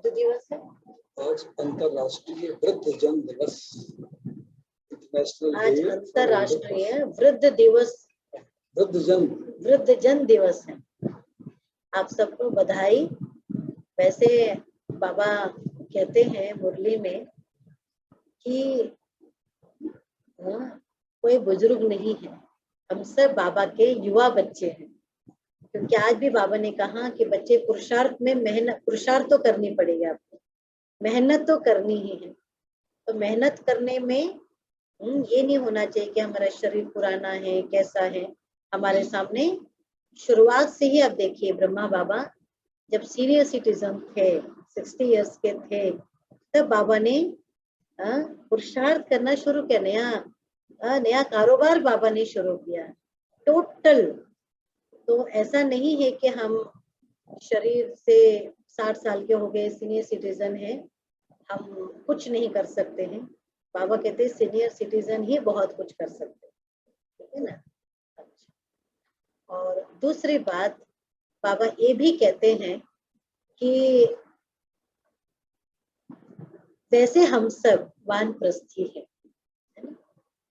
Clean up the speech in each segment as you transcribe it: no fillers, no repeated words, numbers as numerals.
दिवस है? आज अंतरराष्ट्रीय वृद्धजन दिवस, आज अंतरराष्ट्रीय वृद्ध दिवस, वृद्धजन दिवस है। आप सबको बधाई। वैसे बाबा कहते हैं मुरली में कि कोई बुजुर्ग नहीं है, हम सब बाबा के युवा बच्चे हैं। क्योंकि आज भी बाबा ने कहा कि बच्चे पुरुषार्थ तो करनी पड़ेगी, आपको मेहनत तो करनी ही है। तो मेहनत करने में ये नहीं होना चाहिए कि हमारा शरीर पुराना है, कैसा है। हमारे सामने शुरुआत से ही आप देखिए, ब्रह्मा बाबा जब सीनियर सिटीजन थे, 60 इयर्स के थे, तब बाबा ने पुरुषार्थ करना शुरू किया। नया कारोबार बाबा ने शुरू किया टोटल। तो ऐसा नहीं है कि हम शरीर से 60 साल के हो गए, सीनियर सिटीजन है, हम कुछ नहीं कर सकते हैं। बाबा कहते हैं सीनियर सिटीजन ही बहुत कुछ कर सकते हैं, ठीक है ना। अच्छा, और दूसरी बात बाबा ये भी कहते हैं कि वैसे हम सब वानप्रस्थी है।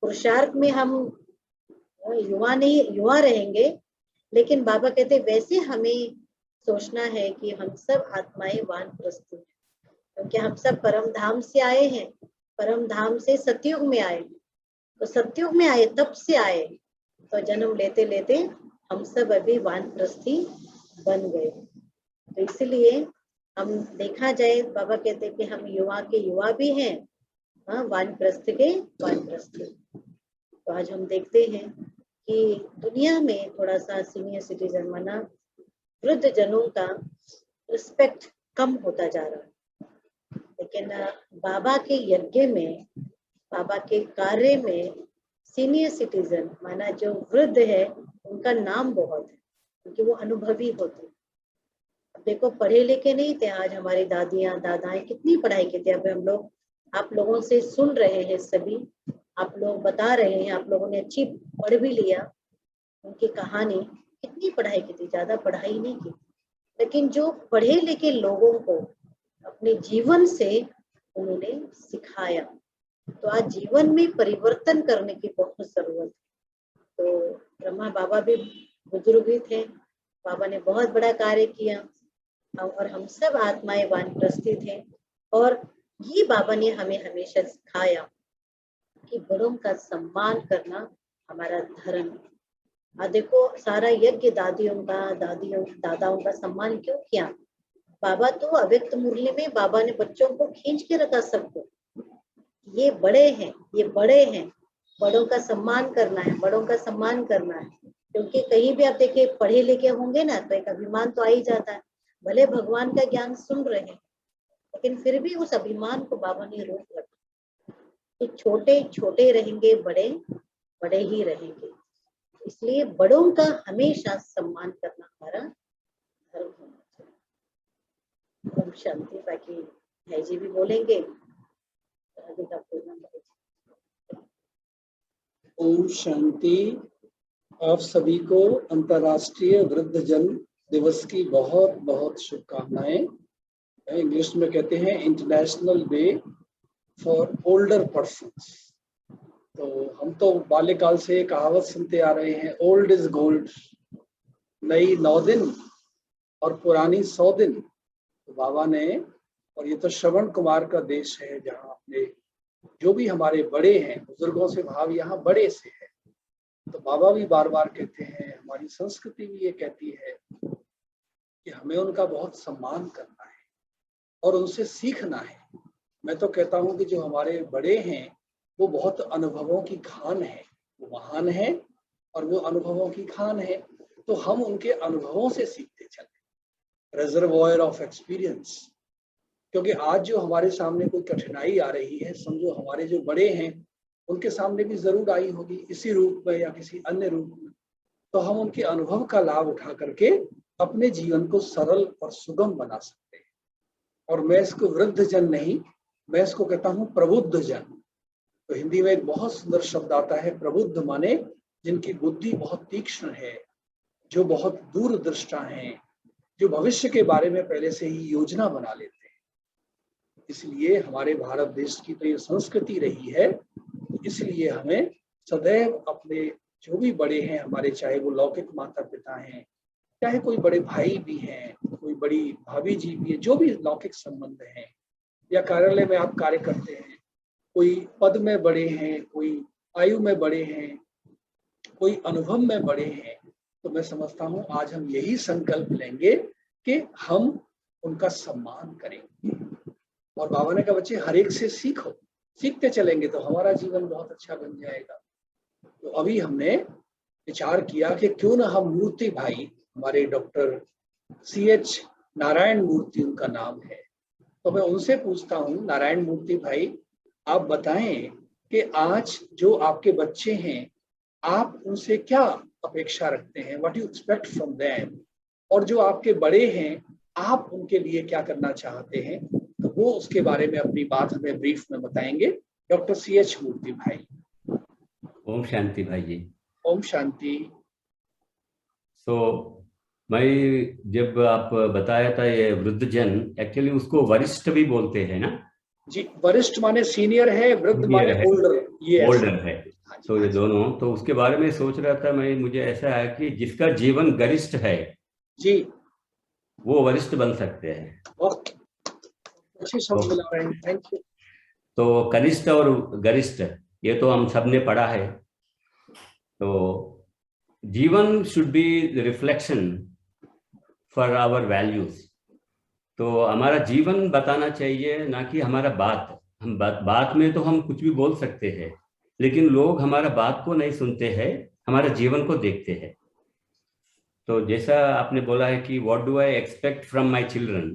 पुरुषार्थ में हम युवा रहेंगे, लेकिन बाबा कहते वैसे हमें सोचना है कि हम सब आत्माएं वानप्रस्थी हैं, क्योंकि हम सब परम धाम से आए हैं। परम धाम से सतयुग में आए, तो सतयुग में आए तब से आए, तो जन्म लेते लेते हम सब अभी वानप्रस्थी बन गए। तो इसलिए हम देखा जाए, बाबा कहते हैं कि हम युवा के युवा भी हैं, हाँ, वानप्रस्थ के वानप्रस्थी। तो आज हम देखते हैं कि दुनिया में थोड़ा सा सीनियर सिटीजन माना वृद्ध जनों का रिस्पेक्ट कम होता जा रहा है। लेकिन बाबा के यज्ञ में, बाबा के कार्य में सीनियर सिटीजन माना जो वृद्ध है, उनका नाम बहुत है, क्योंकि वो अनुभवी होते हैं। अब देखो, पढ़े लिखे नहीं थे, आज हमारी दादियां दादाएं कितनी पढ़ाई की थी। अब हम लोग आप लोगों से सुन रहे हैं, सभी आप लोग बता रहे हैं, आप लोगों ने अच्छी पढ़ भी लिया उनकी कहानी। कितनी पढ़ाई की थी? ज्यादा पढ़ाई नहीं की, लेकिन जो पढ़े लिखे लोगों को अपने जीवन से उन्होंने सिखाया। तो आज जीवन में परिवर्तन करने की बहुत जरूरत है। तो ब्रह्मा बाबा भी बुजुर्ग ही थे, बाबा ने बहुत बड़ा कार्य किया, और हम सब आत्माएं वानप्रस्थी थे। और ये बाबा ने हमें हमेशा सिखाया कि बड़ों का सम्मान करना हमारा धर्म है। देखो, सारा यज्ञ दादाओं का सम्मान क्यों किया? बाबा तो अव्यक्त मुरली में बाबा ने बच्चों को खींच के रखा सबको, ये बड़े हैं, ये बड़े हैं, बड़ों का सम्मान करना है, बड़ों का सम्मान करना है। क्योंकि कहीं भी आप देखिए पढ़े लिखे होंगे ना, तो एक अभिमान तो आ ही जाता है। भले भगवान का ज्ञान सुन रहे हैं, लेकिन फिर भी उस अभिमान को बाबा ने रोक रखा कि छोटे छोटे रहेंगे, बड़े बड़े ही रहेंगे। इसलिए बड़ों का हमेशा सम्मान करना हमारा धर्म होना चाहिए। ओम शांति। बाकी भाई जी भी बोलेंगे। ओम शांति। आप सभी को अंतर्राष्ट्रीय वृद्धजन दिवस की बहुत बहुत शुभकामनाएं। इंग्लिश में कहते हैं international day for older persons. तो हम तो बाल्यकाल से कहावत सुनते आ रहे हैं, ओल्ड इज गोल्ड, नई 9 दिन और पुरानी 100 दिन। तो बाबा ने, और ये तो श्रवण कुमार का देश है, जहाँ अपने जो भी हमारे बड़े हैं, बुजुर्गों से भाव यहाँ बड़े से है। तो बाबा भी बार बार कहते हैं, हमारी संस्कृति भी ये कहती है कि हमें उनका बहुत सम्मान करना है और उनसे सीखना है। मैं तो कहता हूँ कि जो हमारे बड़े हैं वो बहुत अनुभवों की खान है, वो महान है और वो अनुभवों की खान है। तो हम उनके अनुभवों से सीखते चले, रिजर्वॉयर ऑफ एक्सपीरियंस। क्योंकि आज जो हमारे सामने कोई कठिनाई आ रही है, समझो हमारे जो बड़े हैं उनके सामने भी जरूर आई होगी, इसी रूप में या किसी अन्य रूप में। तो हम उनके अनुभव का लाभ उठा करके अपने जीवन को सरल और सुगम बना सकते हैं। और मैं इसको वृद्ध जन नहीं, मैं इसको कहता हूँ प्रबुद्ध जन। तो हिंदी में एक बहुत सुंदर शब्द आता है प्रबुद्ध, माने जिनकी बुद्धि बहुत तीक्ष्ण है, जो बहुत दूरदृष्टा हैं, जो भविष्य के बारे में पहले से ही योजना बना लेते हैं। इसलिए हमारे भारत देश की तो ये संस्कृति रही है, इसलिए हमें सदैव अपने जो भी बड़े हैं हमारे, चाहे वो लौकिक माता पिता हैं, चाहे कोई बड़े भाई भी हैं, कोई बड़ी भाभी जी भी है, जो भी लौकिक संबंध हैं, या कार्यालय में आप कार्य करते हैं, कोई पद में बड़े हैं, कोई आयु में बड़े हैं, कोई अनुभव में बड़े हैं, तो मैं समझता हूँ आज हम यही संकल्प लेंगे कि हम उनका सम्मान करेंगे। और बाबा ने कहा बच्चे हर एक से सीखो, सीखते चलेंगे तो हमारा जीवन बहुत अच्छा बन जाएगा। तो अभी हमने विचार किया कि क्यों ना हम मूर्ति भाई, हमारे डॉक्टर CH नारायण मूर्ति उनका नाम है, तो मैं उनसे पूछता हूँ, नारायण मूर्ति भाई आप बताएं कि आज जो आपके बच्चे हैं आप उनसे क्या अपेक्षा रखते हैं, what you expect from them, और जो आपके बड़े हैं आप उनके लिए क्या करना चाहते हैं, तो वो उसके बारे में अपनी बात हमें ब्रीफ में बताएंगे डॉक्टर CH मूर्ति भाई। ओम शांति भाई जी। ओम शांति। मैं जब आप बताया था ये वृद्धजन, एक्चुअली उसको वरिष्ठ भी बोलते हैं ना जी, वरिष्ठ माने सीनियर है, वृद्ध माने ओल्डर, ये ओल्डर है। तो ये दोनों, तो उसके बारे में सोच रहा था मैं, मुझे ऐसा है कि जिसका जीवन गरिष्ठ है जी वो वरिष्ठ बन सकते हैं। अच्छी शब्द मिला रहे हैं, थैंक यू। तो कनिष्ठ और गरिष्ठ ये तो हम सब ने पढ़ा है। तो जीवन should be the reflection for our values. तो हमारा जीवन बताना चाहिए, ना कि हमारा बात। हम बात में तो हम कुछ भी बोल सकते हैं, लेकिन लोग हमारा बात को नहीं सुनते हैं, हमारे जीवन को देखते हैं। तो जैसा आपने बोला है कि what do I expect from my children,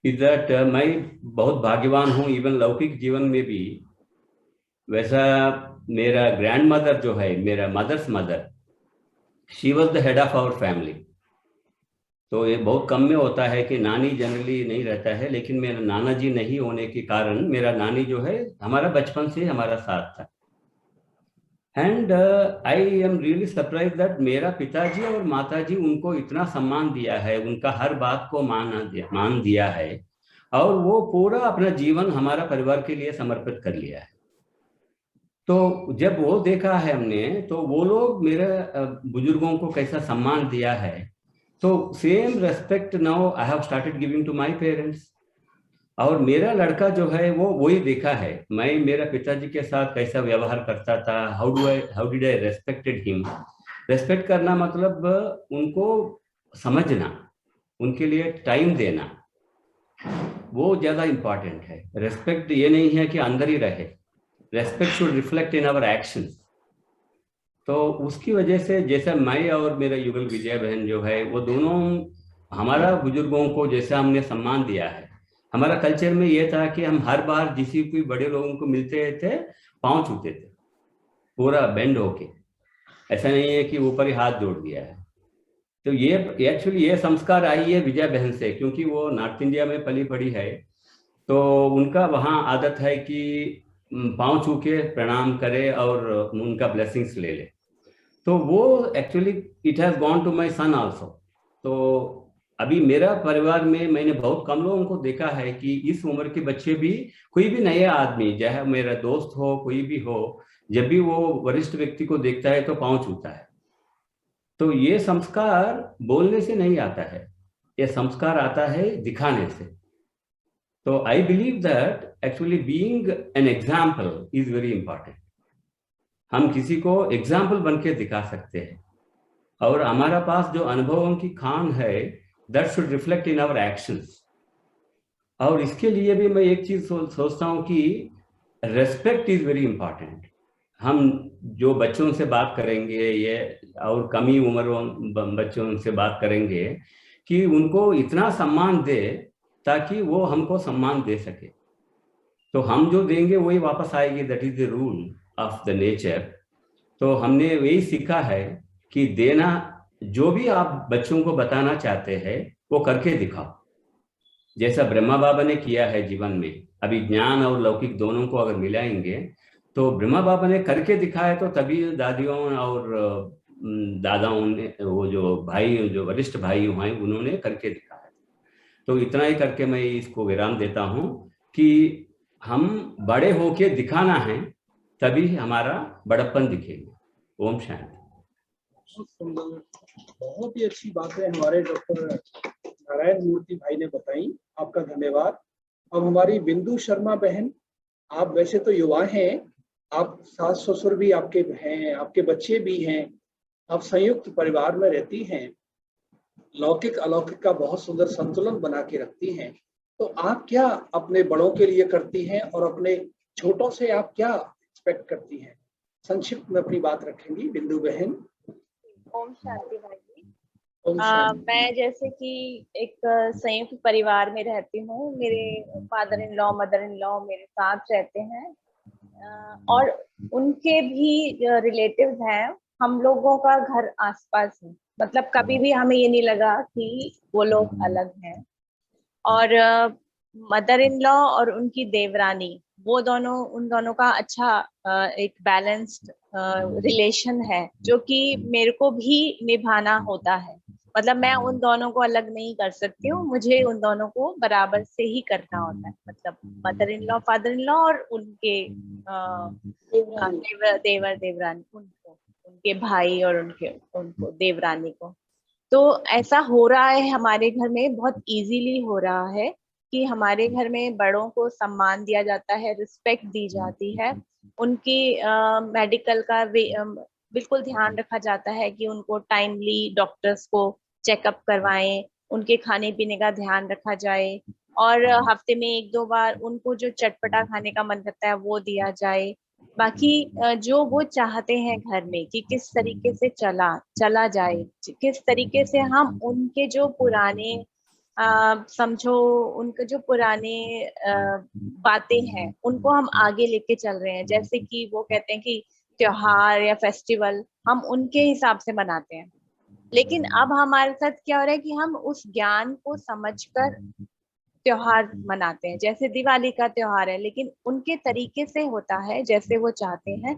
is that मैं बहुत भाग्यवान हूँ इवन लौकिक जीवन में भी। वैसा मेरा ग्रैंड मदर जो है, मेरा mother's mother, she was the head of our family. तो ये बहुत कम में होता है कि नानी जनरली नहीं रहता है, लेकिन मेरा नाना जी नहीं होने के कारण मेरा नानी जो है हमारा बचपन से हमारा साथ था। And I am really surprise that मेरा पिताजी और माताजी उनको इतना सम्मान दिया है, उनका हर बात को मान दिया है, और वो पूरा अपना जीवन हमारा परिवार के लिए समर्पित कर लिया है। तो जब वो देखा है हमने, तो वो लोग मेरे बुजुर्गों को कैसा सम्मान दिया है, तो same respect now I have started giving to my parents. और मेरा लड़का जो है वो वही देखा है, मैं मेरा पिताजी के साथ कैसा व्यवहार करता था, how did I respected him. Respect करना मतलब उनको समझना, उनके लिए टाइम देना, वो ज्यादा इंपॉर्टेंट है। रेस्पेक्ट ये नहीं है कि अंदर ही रहे, respect should reflect in our actions. तो उसकी वजह से जैसा मैं और मेरा युगल विजय बहन जो है, वो दोनों हमारा बुजुर्गों को जैसा हमने सम्मान दिया है। हमारा कल्चर में ये था कि हम हर बार किसी कोई बड़े लोगों को मिलते थे, पांव छूते थे पूरा बेंड होके, ऐसा नहीं है कि ऊपर ही हाथ जोड़ दिया है। तो ये एक्चुअली ये संस्कार आई है विजय बहन से, क्योंकि वो नॉर्थ इंडिया में पली पड़ी है। तो उनका वहाँ आदत है कि पांव छू के प्रणाम करे और उनका ब्लेसिंग्स ले ले। तो वो actually it has gone to my son also. तो अभी मेरा परिवार में मैंने बहुत कम लोगों को देखा है कि इस उम्र के बच्चे भी, कोई भी नया आदमी, चाहे मेरा दोस्त हो कोई भी हो, जब भी वो वरिष्ठ व्यक्ति को देखता है तो पांव छूता है। तो ये संस्कार बोलने से नहीं आता है, ये संस्कार आता है दिखाने से। तो I believe that actually being an example is very important. हम किसी को एग्जाम्पल बन के दिखा सकते हैं, और हमारा पास जो अनुभवों की खान है, that should reflect in our actions. और इसके लिए भी मैं एक चीज सोचता हूँ कि रेस्पेक्ट इज वेरी इंपॉर्टेंट। हम जो बच्चों से बात करेंगे, ये और कम ही उम्र बच्चों से बात करेंगे, कि उनको इतना सम्मान दे ताकि वो हमको सम्मान दे सके। तो हम जो देंगे वही वापस आएगी, that is the rule of the nature. तो हमने वही सीखा है कि देना, जो भी आप बच्चों को बताना चाहते हैं वो करके दिखाओ, जैसा ब्रह्मा बाबा ने किया है जीवन में। अभी ज्ञान और लौकिक दोनों को अगर मिलाएंगे तो ब्रह्मा बाबा ने करके दिखाया, तो तभी दादियों और दादाओं ने, वो जो भाई, जो वरिष्ठ भाई हैं, उन्होंने करके दिखाया। तो इतना ही करके मैं इसको विराम देता हूँ कि हम बड़े होके दिखाना है, तभी हमारा बड़प्पन दिखेगा। ओम शांति। बहुत सुंदर, बहुत ही अच्छी बातें हमारे डॉक्टर नारायण मूर्ति भाई ने बताई, आपका धन्यवाद। अब हमारी बिंदु शर्मा बहन, आप वैसे तो युवा हैं, आप सास ससुर भी आपके हैं, आपके बच्चे भी हैं, आप संयुक्त परिवार में रहती हैं, लौकिक अलौकिक का बहुत सुंदर संतुलन बना के रखती हैं। तो आप क्या अपने बड़ों के लिए करती हैं और अपने छोटों से आप क्या एक्सपेक्ट करती हैं? संक्षिप्त में अपनी बात रखेंगी बिंदु बहन। ओम शांति भाई जी। ओम शांति। मैं जैसे कि एक संयुक्त परिवार में रहती हूँ। मेरे father in law, mother in law मेरे साथ रहते हैं, और उनके भी रिलेटिव्स हैं। हम लोगों का घर आसपास है, मतलब कभी भी हमें ये नहीं लगा कि वो लोग अलग हैं। और मदर इन लॉ और उनकी देवरानी, वो दोनों, उन दोनों का अच्छा एक बैलेंस्ड रिलेशन है, जो कि मेरे को भी निभाना होता है। मतलब मैं उन दोनों को अलग नहीं कर सकती हूँ, मुझे उन दोनों को बराबर से ही करना होता है। मतलब mother in law, father in law और उनके देवर देवरानी, उनको, उनके भाई और उनको देवरानी को। तो ऐसा हो रहा है हमारे घर में, बहुत इजीली हो रहा है कि हमारे घर में बड़ों को सम्मान दिया जाता है, रिस्पेक्ट दी जाती है, उनकी मेडिकल का बिल्कुल ध्यान रखा जाता है कि उनको टाइमली डॉक्टर्स को चेकअप करवाएं, उनके खाने पीने का ध्यान रखा जाए, और हफ्ते में 1-2 बार उनको जो चटपटा खाने का मन करता है वो दिया जाए। बाकी जो वो चाहते हैं घर में कि किस तरीके से चला जाए, किस तरीके से हम उनके जो पुराने समझो, उनके जो पुराने बातें हैं उनको हम आगे लेके चल रहे हैं। जैसे कि वो कहते हैं कि त्योहार या फेस्टिवल हम उनके हिसाब से मनाते हैं, लेकिन अब हमारे साथ क्या हो रहा है कि हम उस ज्ञान को समझकर त्योहार मनाते हैं। जैसे दिवाली का त्योहार है, लेकिन उनके तरीके से होता है जैसे वो चाहते हैं।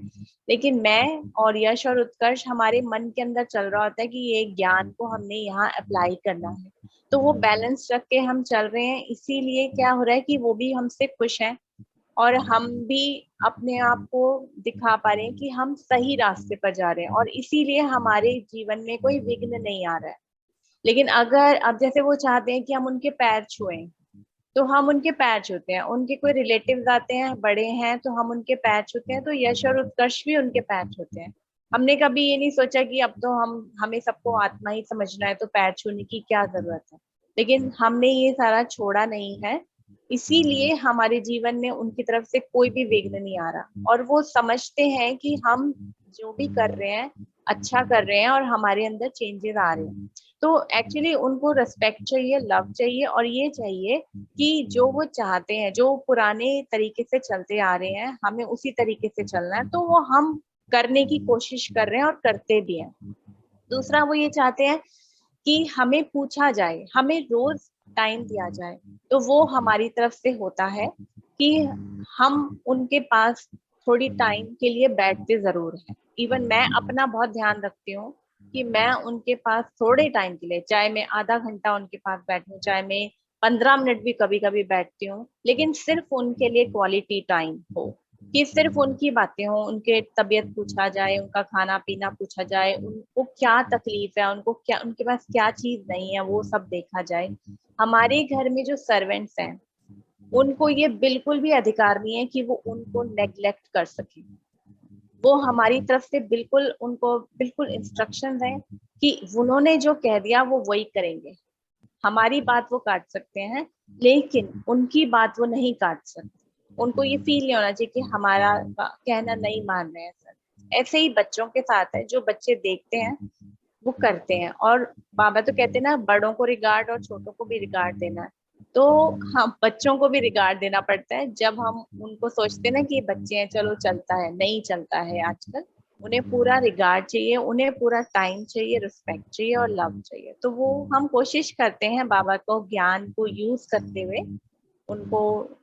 लेकिन मैं और यश और उत्कर्ष, हमारे मन के अंदर चल रहा होता है कि ये ज्ञान को हमने यहाँ अप्लाई करना है, तो वो बैलेंस रख के हम चल रहे हैं। इसीलिए क्या हो रहा है कि वो भी हमसे खुश हैं और हम भी अपने आप को दिखा पा रहे हैं कि हम सही रास्ते पर जा रहे हैं, और इसीलिए हमारे जीवन में कोई विघ्न नहीं आ रहा है। लेकिन अगर अब जैसे वो चाहते हैं कि हम उनके पैर छुएं, तो हम उनके पैर छूते हैं। उनके कोई रिलेटिव्स आते हैं, बड़े हैं, तो हम उनके पैर छूते हैं। तो यश और उत्कर्ष भी उनके पैर छूते हैं। हमने कभी ये नहीं सोचा कि अब तो हमें सबको आत्मा ही समझना है, तो पैर छूने की क्या जरूरत है। लेकिन हमने ये सारा छोड़ा नहीं है, इसीलिए हमारे जीवन में उनकी तरफ से कोई भी विघ्न नहीं आ रहा, और वो समझते हैं कि हम जो भी कर रहे हैं अच्छा कर रहे हैं और हमारे अंदर चेंजेस आ रहे हैं। तो एक्चुअली उनको रिस्पेक्ट चाहिए, लव चाहिए, और ये चाहिए कि जो वो चाहते हैं, जो पुराने तरीके से चलते आ रहे हैं, हमें उसी तरीके से चलना है। तो वो हम करने की कोशिश कर रहे हैं और करते भी हैं। दूसरा, वो ये चाहते हैं कि हमें पूछा जाए, हमें रोज टाइम दिया जाए। तो वो हमारी तरफ से होता है कि हम उनके पास थोड़ी टाइम के लिए बैठते जरूर हैं। इवन मैं अपना बहुत ध्यान रखती हूँ कि मैं उनके पास थोड़े टाइम के लिए, चाहे मैं आधा घंटा उनके पास बैठूं, चाहे मैं 15 मिनट भी कभी कभी बैठती हूँ, लेकिन सिर्फ उनके लिए क्वालिटी टाइम हो, कि सिर्फ उनकी बातें हो, उनके तबीयत पूछा जाए, उनका खाना पीना पूछा जाए, उनको क्या तकलीफ है, उनको क्या, उनके पास क्या चीज नहीं है, वो सब देखा जाए। हमारे घर में जो सर्वेंट्स हैं, उनको ये बिल्कुल भी अधिकार नहीं है कि वो उनको नेग्लेक्ट कर सके। वो हमारी तरफ से बिल्कुल, उनको बिल्कुल इंस्ट्रक्शंस हैं कि उन्होंने जो कह दिया वो वही करेंगे। हमारी बात वो काट सकते हैं, लेकिन उनकी बात वो नहीं काट सकते। उनको ये फील नहीं होना चाहिए कि हमारा कहना नहीं मान रहे हैं सर। ऐसे ही बच्चों के साथ है, जो बच्चे देखते हैं वो करते हैं। और बाबा तो कहते हैं ना, बड़ों को रिगार्ड और छोटों को भी रिगार्ड देना है। तो हम बच्चों को भी रिगार्ड देना पड़ता है। जब हम उनको सोचते हैं ना कि ये बच्चे हैं, चलो चलता है, नहीं चलता है आजकल, उन्हें पूरा रिगार्ड चाहिए, उन्हें पूरा टाइम चाहिए, रिस्पेक्ट चाहिए और लव चाहिए। तो वो हम कोशिश करते हैं बाबा को ज्ञान को यूज करते हुए उनको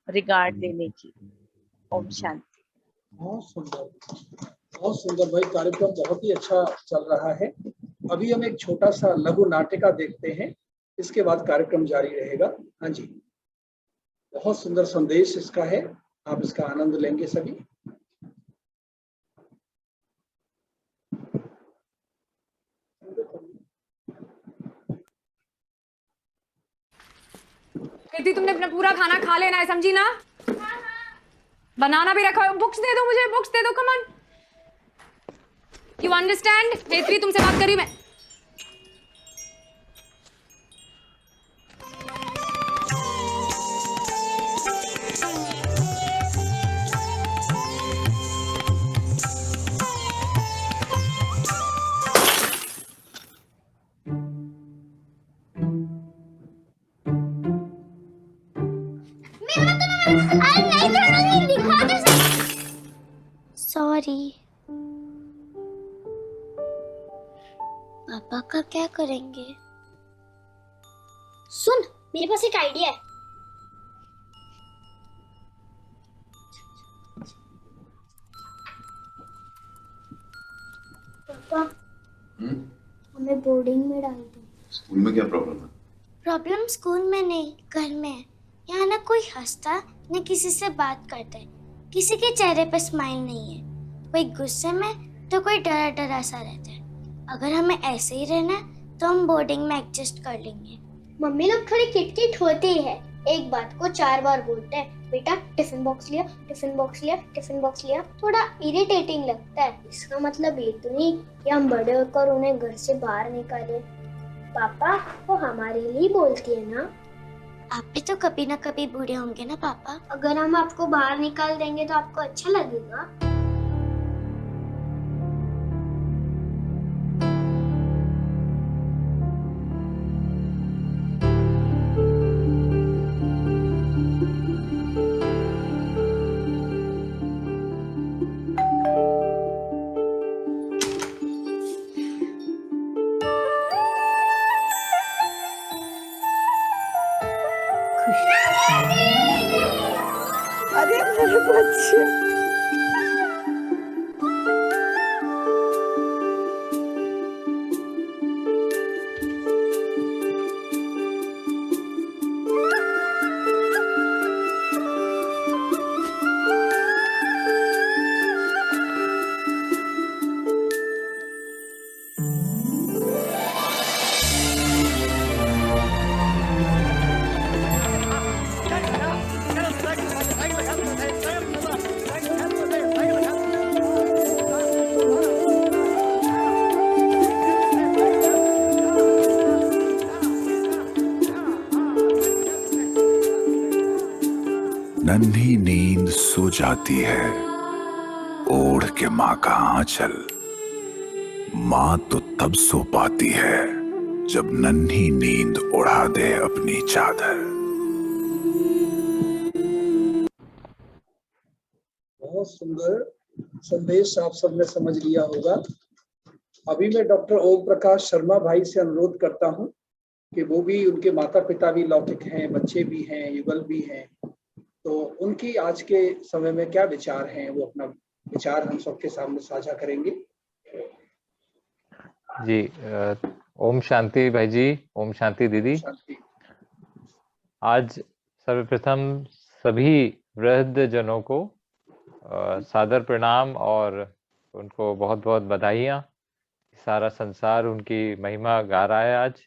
रिगार्ड देने की। ओम शांति। बहुत सुंदर भाई, कार्यक्रम बहुत ही अच्छा चल रहा है। अभी हम एक छोटा सा लघु नाटिका देखते हैं, इसके बाद कार्यक्रम जारी रहेगा। हाँ जी, बहुत सुंदर संदेश इसका है, आप इसका आनंद लेंगे सभी। कहती तुमने अपना पूरा खाना खा लेना है, समझी ना? बनाना भी रखा है। बुक्स दे दो मुझे, बुक्स दे दो, कम ऑन। You understand? हेत्री तुमसे बात करी मैं। सॉरी। पापा का क्या करेंगे? सुन, मेरे पास एक आइडिया है। पापा, हमें बोर्डिंग में डाल दो। स्कूल में क्या प्रॉब्लम है? प्रॉब्लम स्कूल में नहीं, घर में है। यहाँ ना कोई हंसता न किसी से बात करता है, किसी के चेहरे पे स्माइल नहीं है, कोई गुस्से में तो कोई डरा डरा सा रहता है। अगर हमें ऐसे ही रहना है तो हम बोर्डिंग में एडजस्ट कर लेंगे। मम्मी लोग थोड़ी किटकिट होती है, एक बात को 4 बार बोलते हैं, बेटा टिफिन बॉक्स लिया, टिफिन बॉक्स लिया, टिफिन बॉक्स लिया। थोड़ा इरिटेटिंग लगता है। इसका मतलब ये तो नहीं कि हम बड़े होकर उन्हें घर से बाहर निकाले। पापा, वो हमारे लिए बोलती है ना। आप भी तो कभी ना कभी बूढ़े होंगे ना पापा। अगर हम आपको बाहर निकाल देंगे तो आपको अच्छा लगेगा? अरे मेरे बच्चे, नन्ही नींद सो जाती है ओढ़ के माँ का आंचल। माँ तो तब सो पाती है जब नन्ही नींद उड़ा दे अपनी चादर। बहुत सुंदर संदेश आप सबने समझ लिया होगा। अभी मैं डॉक्टर ओम प्रकाश शर्मा भाई से अनुरोध करता हूं कि वो भी, उनके माता पिता भी लौकिक हैं, बच्चे भी हैं, युगल भी हैं, तो उनकी आज के समय में क्या विचार हैं, वो अपना विचार हम सबके सामने साझा करेंगे। जी, ओम शांति भाई जी, ओम शांति दीदी। शांति। आज सर्वप्रथम सभी वृद्ध जनों को सादर प्रणाम और उनको बहुत बहुत बधाइयाँ। सारा संसार उनकी महिमा गा रहा है आज।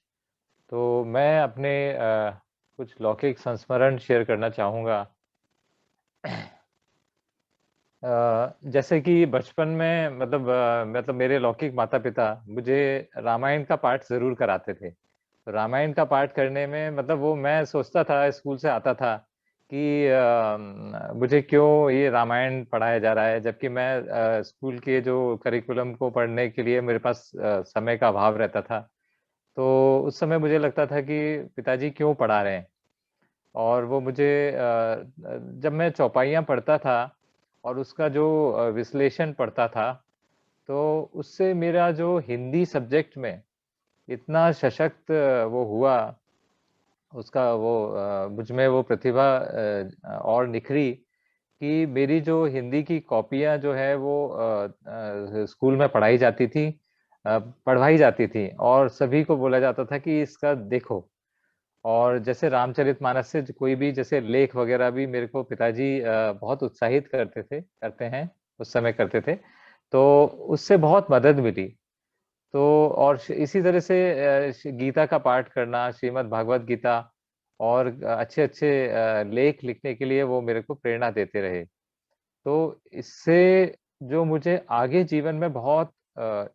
तो मैं अपने कुछ लौकिक संस्मरण शेयर करना चाहूँगा। जैसे कि बचपन में मतलब मेरे लौकिक माता पिता मुझे रामायण का पाठ जरूर कराते थे। तो रामायण का पाठ करने में मतलब वो मैं सोचता था, स्कूल से आता था कि मुझे क्यों ये रामायण पढ़ाया जा रहा है, जबकि मैं स्कूल के जो करिकुलम को पढ़ने के लिए मेरे पास समय का अभाव रहता था। तो उस समय मुझे लगता था कि पिताजी क्यों पढ़ा रहे हैं। और वो मुझे जब मैं चौपाइयाँ पढ़ता था और उसका जो विश्लेषण पढ़ता था, तो उससे मेरा जो हिंदी सब्जेक्ट में इतना सशक्त वो हुआ, उसका वो मुझ में वो प्रतिभा और निखरी कि मेरी जो हिंदी की कॉपियाँ जो है वो स्कूल में पढ़ाई जाती थी, पढ़वाई जाती थी और सभी को बोला जाता था कि इसका देखो। और जैसे रामचरितमानस से कोई भी जैसे लेख वगैरह भी मेरे को पिताजी बहुत उत्साहित करते हैं, उस समय करते थे, तो उससे बहुत मदद मिली। तो और इसी तरह से गीता का पाठ करना, श्रीमद् भागवत गीता, और अच्छे अच्छे लेख लिखने के लिए वो मेरे को प्रेरणा देते रहे। तो इससे जो मुझे आगे जीवन में बहुत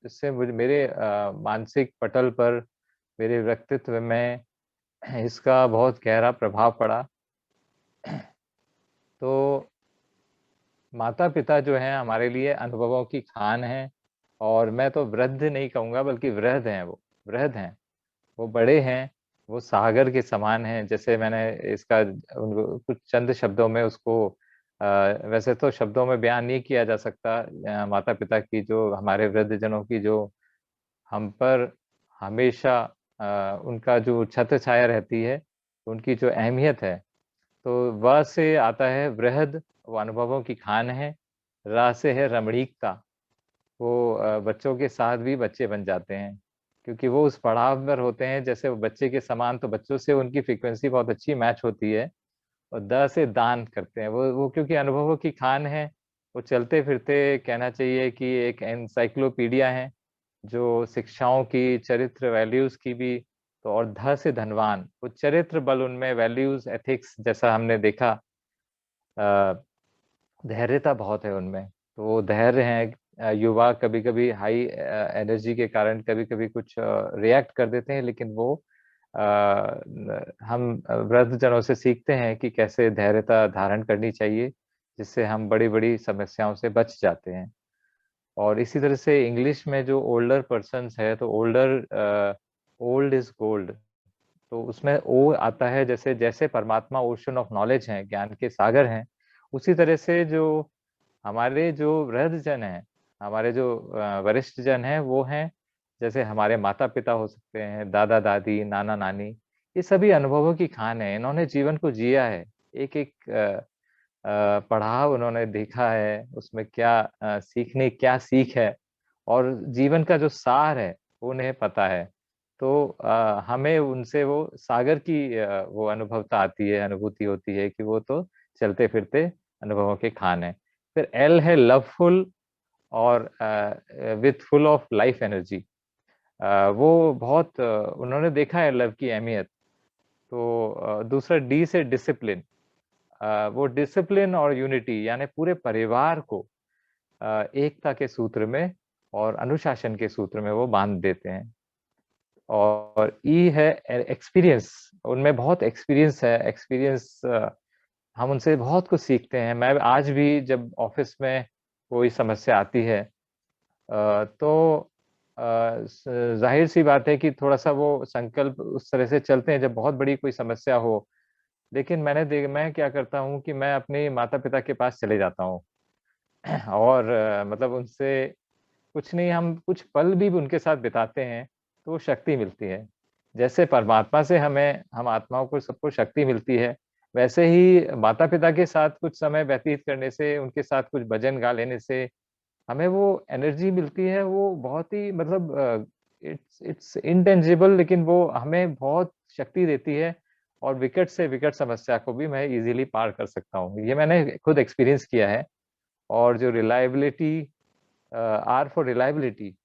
इससे मुझे मेरे मानसिक पटल पर, मेरे व्यक्तित्व में इसका बहुत गहरा प्रभाव पड़ा। तो माता पिता जो हैं हमारे लिए अनुभवों की खान है, और मैं तो वृद्ध नहीं कहूँगा बल्कि वृहद हैं, वो वृहद हैं, वो बड़े हैं, वो सागर के समान हैं। जैसे मैंने इसका उनको कुछ चंद शब्दों में उसको वैसे तो शब्दों में बयान नहीं किया जा सकता, माता पिता की जो, हमारे वृद्ध जनों की जो हम पर हमेशा उनका जो छत्र छाया रहती है, उनकी जो अहमियत है, तो व से आता है वृहद, वो अनुभवों की खान है। रा से है रमणीकता, वो बच्चों के साथ भी बच्चे बन जाते हैं, क्योंकि वो उस पड़ाव पर होते हैं जैसे वो बच्चे के समान, तो बच्चों से उनकी फ्रीक्वेंसी बहुत अच्छी मैच होती है। और द से दान करते हैं, वो क्योंकि अनुभवों की खान है, वो चलते फिरते कहना चाहिए कि एक एनसाइक्लोपीडिया है, जो शिक्षाओं की, चरित्र वैल्यूज की भी। तो और ध से धनवान, वो चरित्र बल उनमें, वैल्यूज एथिक्स, जैसा हमने देखा, धैर्यता बहुत है उनमें, तो वो धैर्य है। युवा कभी कभी हाई एनर्जी के कारण कभी कभी कुछ रिएक्ट कर देते हैं, लेकिन वो हम वृद्ध जनों से सीखते हैं कि कैसे धैर्यता धारण करनी चाहिए, जिससे हम बड़ी बड़ी समस्याओं से बच जाते हैं। और इसी तरह से इंग्लिश में जो ओल्डर पर्सन्स है, तो ओल्ड इज गोल्ड, तो उसमें ओ आता है, जैसे जैसे परमात्मा ओशन ऑफ नॉलेज है, ज्ञान के सागर हैं, उसी तरह से जो हमारे जो वृद्ध जन हैं, हमारे जो वरिष्ठ जन हैं, वो हैं जैसे हमारे माता पिता हो सकते हैं, दादा दादी, नाना नानी, ये सभी अनुभवों की खान है। इन्होंने जीवन को जिया है, एक एक पड़ाव उन्होंने देखा है, उसमें क्या क्या सीख है, और जीवन का जो सार है वो उन्हें पता है। तो हमें उनसे वो सागर की वो अनुभवता आती है, अनुभूति होती है कि वो तो चलते फिरते अनुभवों के खान है। फिर एल है लवफुल, और with full of life energy, वो बहुत उन्होंने देखा है लव की अहमियत। तो दूसरा डी से डिसिप्लिन, वो डिसिप्लिन और यूनिटी, यानी पूरे परिवार को एकता के सूत्र में और अनुशासन के सूत्र में वो बांध देते हैं। और ई है एक्सपीरियंस, उनमें बहुत एक्सपीरियंस है। एक्सपीरियंस, हम उनसे बहुत कुछ सीखते हैं। मैं आज भी जब ऑफिस में कोई समस्या आती है, तो जाहिर सी बात है कि थोड़ा सा वो संकल्प उस तरह से चलते हैं जब बहुत बड़ी कोई समस्या हो। लेकिन मैं क्या करता हूँ कि मैं अपने माता पिता के पास चले जाता हूँ और मतलब उनसे कुछ नहीं, हम कुछ पल भी उनके साथ बिताते हैं तो वो शक्ति मिलती है। जैसे परमात्मा से हम आत्माओं को सबको शक्ति मिलती है, वैसे ही माता पिता के साथ कुछ समय व्यतीत करने से, उनके साथ कुछ भजन गा लेने से हमें वो एनर्जी मिलती है। वो बहुत ही मतलब इट्स इनटेंजिबल, लेकिन वो हमें बहुत शक्ति देती है, और विकट से विकट समस्या को भी मैं इजीली पार कर सकता हूँ। ये मैंने खुद एक्सपीरियंस किया है। और जो रिलायबिलिटी, आर फॉर रिलायबिलिटी,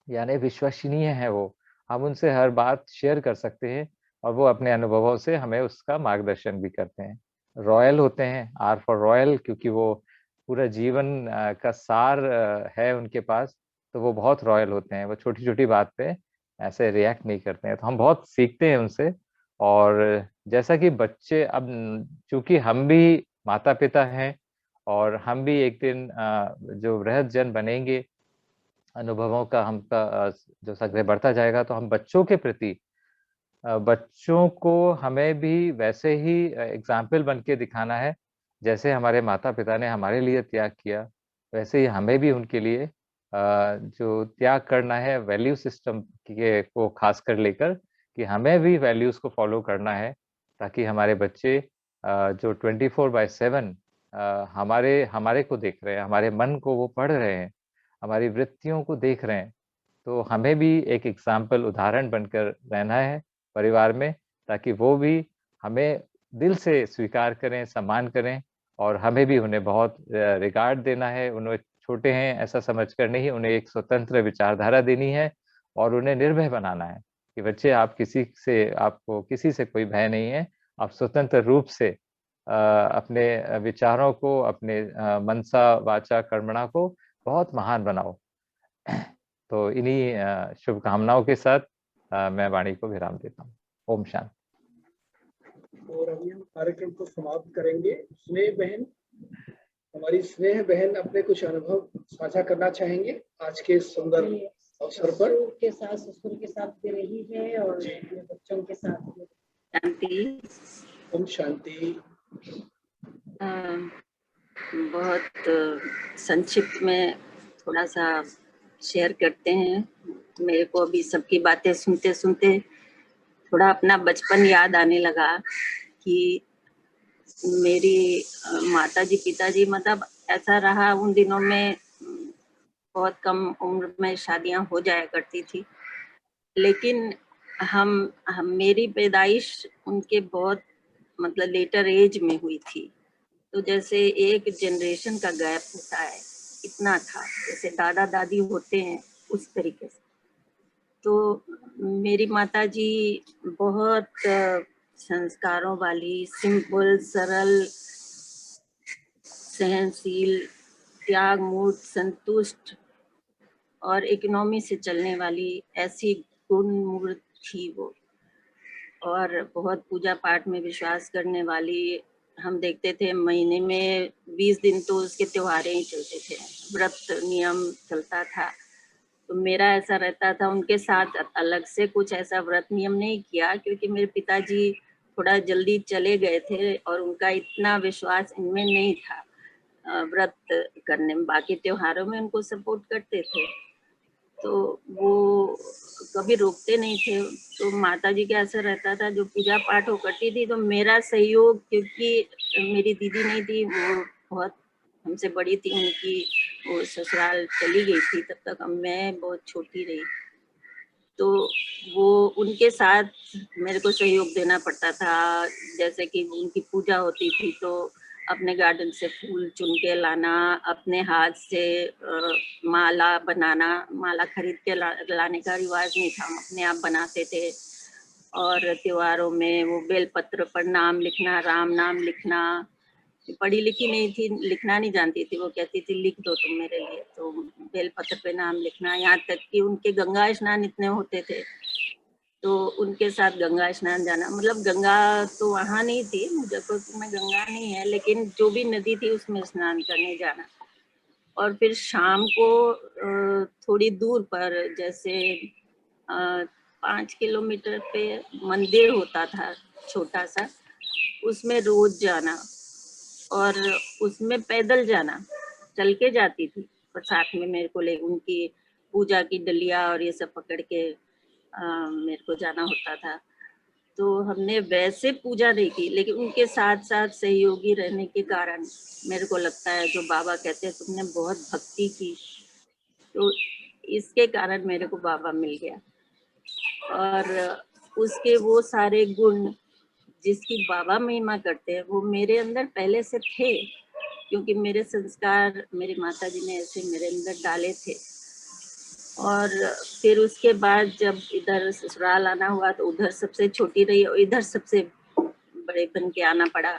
यानी विश्वसनीय है वो, हम उनसे हर बात शेयर कर सकते हैं और वो अपने अनुभवों से हमें उसका मार्गदर्शन भी करते हैं। रॉयल होते हैं, आर फॉर रॉयल, क्योंकि वो पूरा जीवन का सार है उनके पास, तो वो बहुत रॉयल होते हैं। वो छोटी छोटी बात पे ऐसे रिएक्ट नहीं करते हैं, तो हम बहुत सीखते हैं उनसे। और जैसा कि बच्चे, अब चूंकि हम भी माता पिता हैं और हम भी एक दिन जो वृहद जन बनेंगे, अनुभवों का हमका जो संग्रह बढ़ता जाएगा, तो हम बच्चों के प्रति, बच्चों को हमें भी वैसे ही एग्जाम्पल बन के दिखाना है। जैसे हमारे माता पिता ने हमारे लिए त्याग किया, वैसे ही हमें भी उनके लिए जो त्याग करना है वैल्यू सिस्टम के को खास कर लेकर, कि हमें भी वैल्यूज को फॉलो करना है, ताकि हमारे बच्चे जो 24/7 हमारे को देख रहे हैं, हमारे मन को वो पढ़ रहे हैं, हमारी वृत्तियों को देख रहे हैं, तो हमें भी एक एग्जाम्पल, उदाहरण बनकर रहना है परिवार में, ताकि वो भी हमें दिल से स्वीकार करें, सम्मान करें, और हमें भी उन्हें बहुत रिगार्ड देना है। उन्हें छोटे हैं ऐसा समझकर नहीं, उन्हें एक स्वतंत्र विचारधारा देनी है और उन्हें निर्भय बनाना है कि बच्चे आपको किसी से कोई भय नहीं है, आप स्वतंत्र रूप से अपने विचारों को, अपने मनसा वाचा कर्मणा को बहुत महान बनाओ। तो इन्हीं शुभकामनाओं के साथ मैं वाणी को विराम देता हूँ। ओम शांति। और अभी हम कार्यक्रम को समाप्त करेंगे। स्नेह बहन, हमारी स्नेह बहन अपने कुछ अनुभव साझा करना चाहेंगे आज के सुंदर अवसर पर। के साथ ससुर के साथ भी रही है और अपने बच्चों के साथ भी। शांति। ओम शांति। बहुत संक्षिप्त में थोड़ा सा शेयर करते हैं। मेरे को अभी सबकी बातें सुनते सुनते थोड़ा अपना बचपन याद आने लगा कि मेरी माताजी पिताजी, मतलब ऐसा रहा उन दिनों में बहुत कम उम्र में शादियां हो जाया करती थी, लेकिन हम मेरी पैदाइश उनके बहुत मतलब लेटर एज में हुई थी। तो जैसे एक जनरेशन का गैप होता है, इतना था, जैसे दादा दादी होते हैं उस तरीके से। तो मेरी माताजी बहुत संस्कारों वाली, सिंपल, सरल, सहनशील, त्याग मूर्त, संतुष्ट और इकोनॉमी से चलने वाली ऐसी गुण मूर्त थी वो। और बहुत पूजा पाठ में विश्वास करने वाली। हम देखते थे महीने में 20 दिन तो उसके त्योहारें ही चलते थे, व्रत नियम चलता था। तो मेरा ऐसा रहता था, उनके साथ अलग से कुछ ऐसा व्रत नियम नहीं किया, क्योंकि मेरे पिताजी थोड़ा जल्दी चले गए थे और उनका इतना विश्वास इनमें नहीं था व्रत करने में। बाकी त्योहारों में उनको सपोर्ट करते थे, तो वो कभी रोकते नहीं थे। तो माताजी का ऐसा रहता था, जो पूजा पाठ हो करती थी तो मेरा सहयोग, क्योंकि मेरी दीदी नहीं थी, वो बहुत हमसे बड़ी थी, उनकी वो ससुराल चली गई थी, तब तक मैं बहुत छोटी रही। तो वो उनके साथ मेरे को सहयोग देना पड़ता था। जैसे कि उनकी पूजा होती थी तो अपने गार्डन से फूल चुन के लाना, अपने हाथ से माला बनाना। माला खरीद के लाने का रिवाज नहीं था, हम अपने आप बनाते थे। और त्योहारों में वो बेलपत्र पर नाम लिखना, राम नाम लिखना। पढ़ी लिखी नहीं थी, लिखना नहीं जानती थी, वो कहती थी लिख दो तुम मेरे लिए, तो बेलपत्र पे नाम लिखना। यहाँ तक कि उनके गंगा स्नान इतने होते थे तो उनके साथ गंगा स्नान जाना। मतलब गंगा तो वहाँ नहीं थी, मुजफ्फरपुर में गंगा नहीं है, लेकिन जो भी नदी थी उसमें स्नान करने जाना। और फिर शाम को थोड़ी दूर पर, जैसे 5 किलोमीटर पे मंदिर होता था छोटा सा, उसमें रोज जाना और उसमें पैदल जाना। चल के जाती थी और साथ में मेरे को ले उनकी पूजा की डलिया और ये सब पकड़ के मेरे को जाना होता था। तो हमने वैसे पूजा नहीं की, लेकिन उनके साथ साथ सहयोगी रहने के कारण मेरे को लगता है, जो बाबा कहते हैं तुमने बहुत भक्ति की, तो इसके कारण मेरे को बाबा मिल गया। और उसके वो सारे गुण जिसकी बाबा महिमा करते हैं वो मेरे अंदर पहले से थे, क्योंकि मेरे संस्कार मेरी माताजी ने ऐसे मेरे अंदर डाले थे। और फिर उसके बाद जब इधर ससुराल आना हुआ तो उधर सबसे छोटी रही और इधर सबसे बड़े बन के आना पड़ा।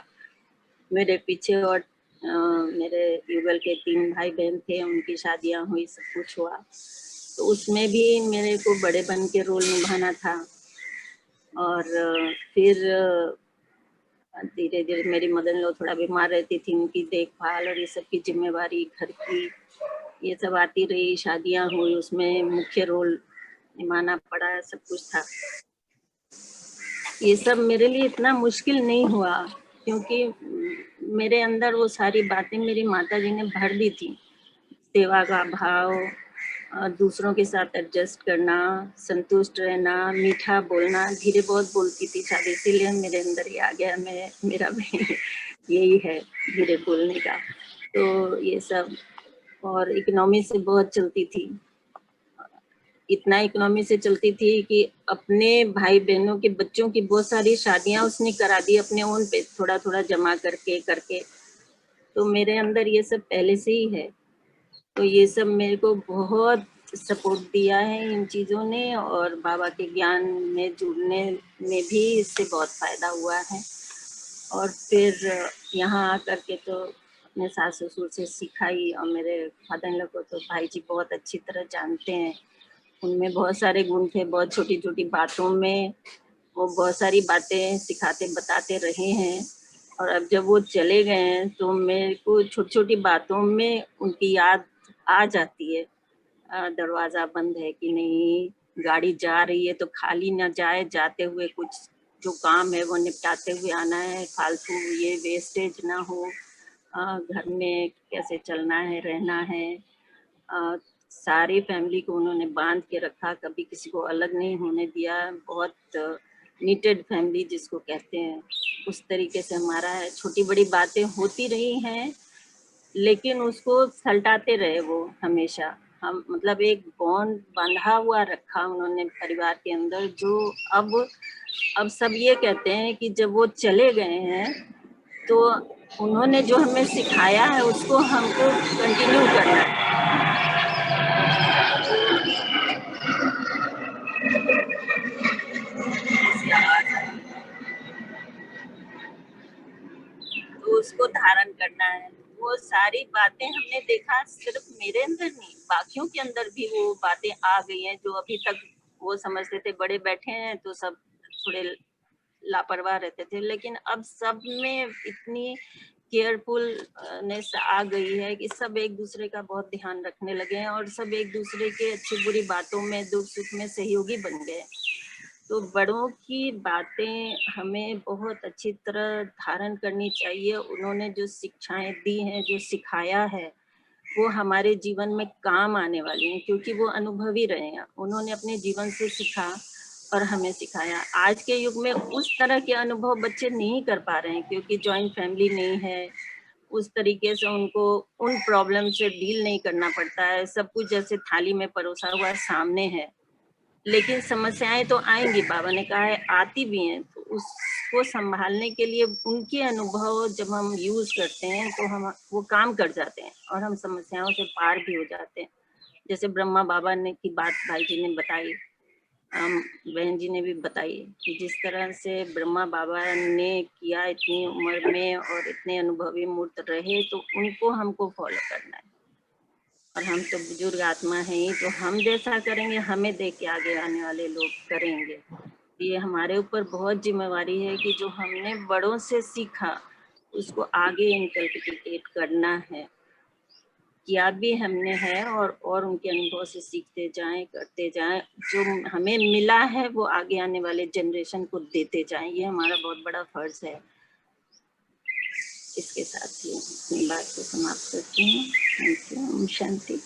मेरे पीछे और मेरे युगल के 3 भाई बहन थे, उनकी शादियां हुई, सब कुछ हुआ। तो उसमें भी मेरे को बड़े बन के रोल निभाना था। और फिर धीरे धीरे मेरी मदर इन लॉ थोड़ा बीमार रहती थी, उनकी देखभाल और ये सब की जिम्मेवारी, घर की ये सब आती रही। शादियां हुई, उसमें मुख्य रोल निभाना पड़ा, सब कुछ था। ये सब मेरे लिए इतना मुश्किल नहीं हुआ, क्योंकि मेरे अंदर वो सारी बातें मेरी माताजी ने भर दी थी। सेवा का भाव, दूसरों के साथ एडजस्ट करना, संतुष्ट रहना, मीठा बोलना। धीरे बहुत बोलती थी शायद, इसीलिए मेरे अंदर ही आ गया। मेरा भी यही है धीरे बोलने का। तो ये सब, और इकोनॉमी से बहुत चलती थी। इतना इकोनॉमी से चलती थी कि अपने भाई बहनों के बच्चों की बहुत सारी शादियां उसने करा दी अपने ओन पे, थोड़ा थोड़ा जमा करके करके। तो मेरे अंदर ये सब पहले से ही है, तो ये सब मेरे को बहुत सपोर्ट दिया है इन चीज़ों ने, और बाबा के ज्ञान में जुड़ने में भी इससे बहुत फ़ायदा हुआ है। और फिर यहाँ आकर के तो अपने सास ससुर से सीखा ही, और मेरे फादर इन लॉ को तो भाई जी बहुत अच्छी तरह जानते हैं। उनमें बहुत सारे गुण थे, बहुत छोटी छोटी बातों में वो बहुत सारी बातें सिखाते बताते रहे हैं। और अब जब वो चले गए हैं तो मेरे को छोटी छोटी बातों में उनकी याद आ जाती है। दरवाजा बंद है कि नहीं, गाड़ी जा रही है तो खाली ना जाए, जाते हुए कुछ जो काम है वो निपटाते हुए आना है, फालतू ये वेस्टेज ना हो, घर में कैसे चलना है रहना है। सारी फैमिली को उन्होंने बांध के रखा, कभी किसी को अलग नहीं होने दिया। बहुत नीटेड फैमिली जिसको कहते हैं उस तरीके से हमारा है। छोटी बड़ी बातें होती रही हैं लेकिन उसको सलटाते रहे वो हमेशा। हम मतलब एक बॉन्ड बंधा हुआ रखा उन्होंने परिवार के अंदर, जो अब सब ये कहते हैं कि जब वो चले गए हैं तो उन्होंने जो हमें सिखाया है उसको हमको कंटिन्यू करना है। तो उसको धारण करना है। वो सारी बातें हमने देखा सिर्फ मेरे अंदर नहीं, बाकियों के अंदर भी वो बातें आ गई हैं, जो अभी तक वो समझते थे बड़े बैठे हैं तो सब थोड़े लापरवाह रहते थे, लेकिन अब सब में इतनी केयरफुलनेस आ गई है कि सब एक दूसरे का बहुत ध्यान रखने लगे हैं और सब एक दूसरे के अच्छी बुरी बातों में दुख सुख में सहयोगी बन गए। तो बड़ों की बातें हमें बहुत अच्छी तरह धारण करनी चाहिए। उन्होंने जो शिक्षाएं दी हैं, जो सिखाया है, वो हमारे जीवन में काम आने वाली हैं, क्योंकि वो अनुभवी रहे हैं। उन्होंने अपने जीवन से सीखा और हमें सिखाया। आज के युग में उस तरह के अनुभव बच्चे नहीं कर पा रहे हैं, क्योंकि जॉइंट फैमिली नहीं है, उस तरीके से उनको उन प्रॉब्लम से डील नहीं करना पड़ता है। सब कुछ जैसे थाली में परोसा हुआ सामने है, लेकिन समस्याएं तो आएंगी, बाबा ने कहा है आती भी हैं। तो उसको संभालने के लिए उनके अनुभव जब हम यूज करते हैं तो हम वो काम कर जाते हैं और हम समस्याओं से पार भी हो जाते हैं। जैसे ब्रह्मा बाबा ने की बात भाई जी ने बताई, बहन जी ने भी बताई कि जिस तरह से ब्रह्मा बाबा ने किया इतनी उम्र में और इतने अनुभवी मूर्त रहे, तो उनको हमको फॉलो करना है। और हम तो बुजुर्ग आत्मा हैं ही, तो हम जैसा करेंगे हमें देख के आगे आने वाले लोग करेंगे। ये हमारे ऊपर बहुत जिम्मेवारी है कि जो हमने बड़ों से सीखा उसको आगे इनकल्केट करना है। किया भी हमने है और उनके अनुभव से सीखते जाएं, करते जाएं। जो हमें मिला है वो आगे आने वाले जनरेशन को देते जाएं, ये हमारा बहुत बड़ा फर्ज है। इसके साथ ही अपनी बात को समाप्त करती हूँ। Thank you. शांति।